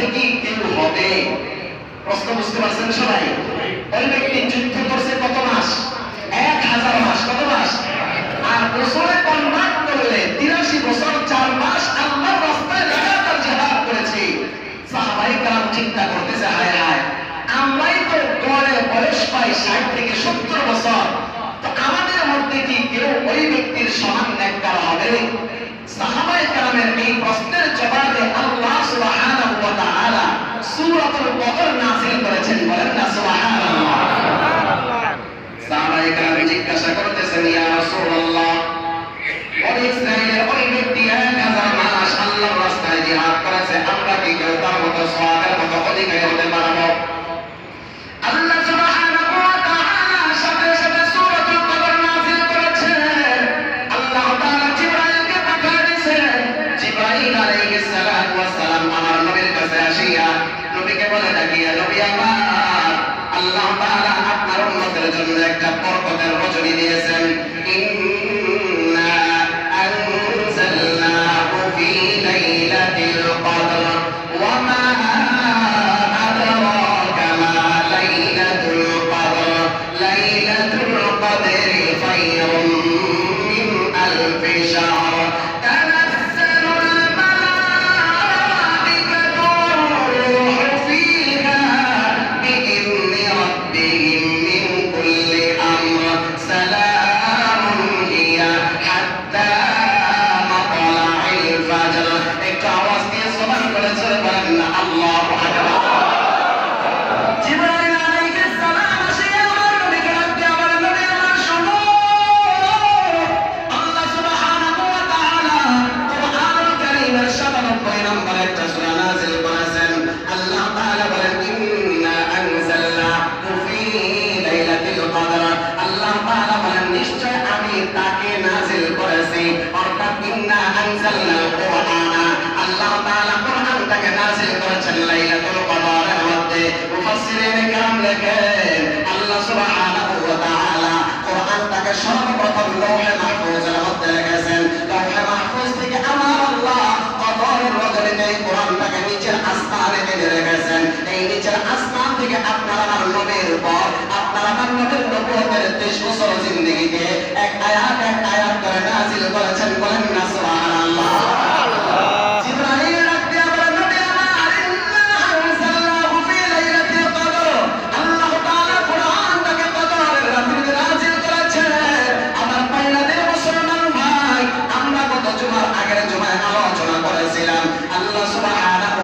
মধ্যে কি কেউ হবে? প্রশ্ন বুঝতে পারছেন সবাই? ওই ব্যক্তি যুদ্ধ করছে কত মাস? 1000 মাস। কত মাস? আর বছরে কনভার্ট করলে 83 বছর 4 মাস আল্লাহর রাস্তায় লাগাতার জিহাদ করেছে। সাহাবায়ে কেরাম চিন্তা করতেছে, হায় হায়, আমরাই তো গড়ে বয়স পাই 60 থেকে 70 বছর, তো আমাদের মধ্যে কি কেউ ওই ব্যক্তির সমান নেককার হবে? সাহাবায়ে কেরামের এই প্রশ্নের জবাবে আল্লাহ সুবহানাহু ওয়া তাআলা সূরাতুল বদর নাযিল করেছেন। বলেন না সুবহানাল্লাহ। সাহাবায়ে কেরাম জিজ্ঞাসা করতেছেন, ইয়া রাসূলুল্লাহ, বনি ইসরাঈলের ওই ব্যক্তি 1000 মাস আল্লাহর রাস্তায় জিহাদ করেছে, আমরা কি কেউ তার মতো সওয়াবের মতো অধিকারী হতে পারবো? আল্লাহ সুবহানাহু ওয়া তাআলা সাথে সাথে সূরাতুল বদর নাযিল করেছেন। আল্লাহ তাআলা জিবরাইলকে পাঠিয়ে দিয়েছেন। জিবরাইল আলাইহিস সালাতু ওয়াস সালাম আমার নবীর কাছে আসিয়া নবীকে বলে, ডাকিয়া, নবী আমার, আল্লাহ তাআলা আপনার উম্মতের জন্য একটা বরকতের রজনী দিয়েছেন। ইন্না আনজালনাহু ফি লাইলাতিল কদর ওয়া মা আদরাকা মা লাইলাতুল কদর লাইলাতুল কদরি খায়রুম মিন আলফি শাহর তানাজ্জালুল মালাইকাতু ওয়ার-রূহু ফীহা বিইذনি রাব্বিহিম মিন কুল্লি আমর সালামুন হিয়া হাত্তা মাতলাইল ফাজর। একটু আওয়াজ দিয়ে সুবহান করে চলে বলেন না আল্লাহু আকবার। জিবরাইল আলাইহিস সালাম আসিয়া আমার নবীকে ডাকতে, আমার নবী আমার শুনো, আল্লাহ সুবহানাহু ওয়া তাআলা কুরআনুল কারীমের 97 নম্বর একটা সূরা নাযিল করেছেন। আল্লাহ তাআলা বলেন, ইন্না আনজালনাহু ফি লাইলাতিল কদর। আল্লাহ তাআলা বলেন, নিশ্চয় আমি তাকে নাযিল করেছি, অর্থাৎ ইন্না আনজালনাল কুরআনা, আল্লাহ তাআলা কুরআনটাকে নাযিল করেছেন লাইলাতুল কদরের মধ্যে। মুফাসসিরিনে কেরাম লেখেন, আল্লাহ সুবহানাহু ওয়া তাআলা কুরআনটাকে সর্বপ্রথম লৌহে মাহফুজের মধ্যে রেখেছেন। লৌহে মাহফুজ থেকে আমার আল্লাহ কদরের রজনীতে এই কুরআনটাকে নিচের আসমানে এনে রেখেছেন। এই নিচের আসমান থেকে আপনার আমার নবীর উপর, আপনার আমার নবীর নবুয়তের 23 বছর জিন্দেগিতে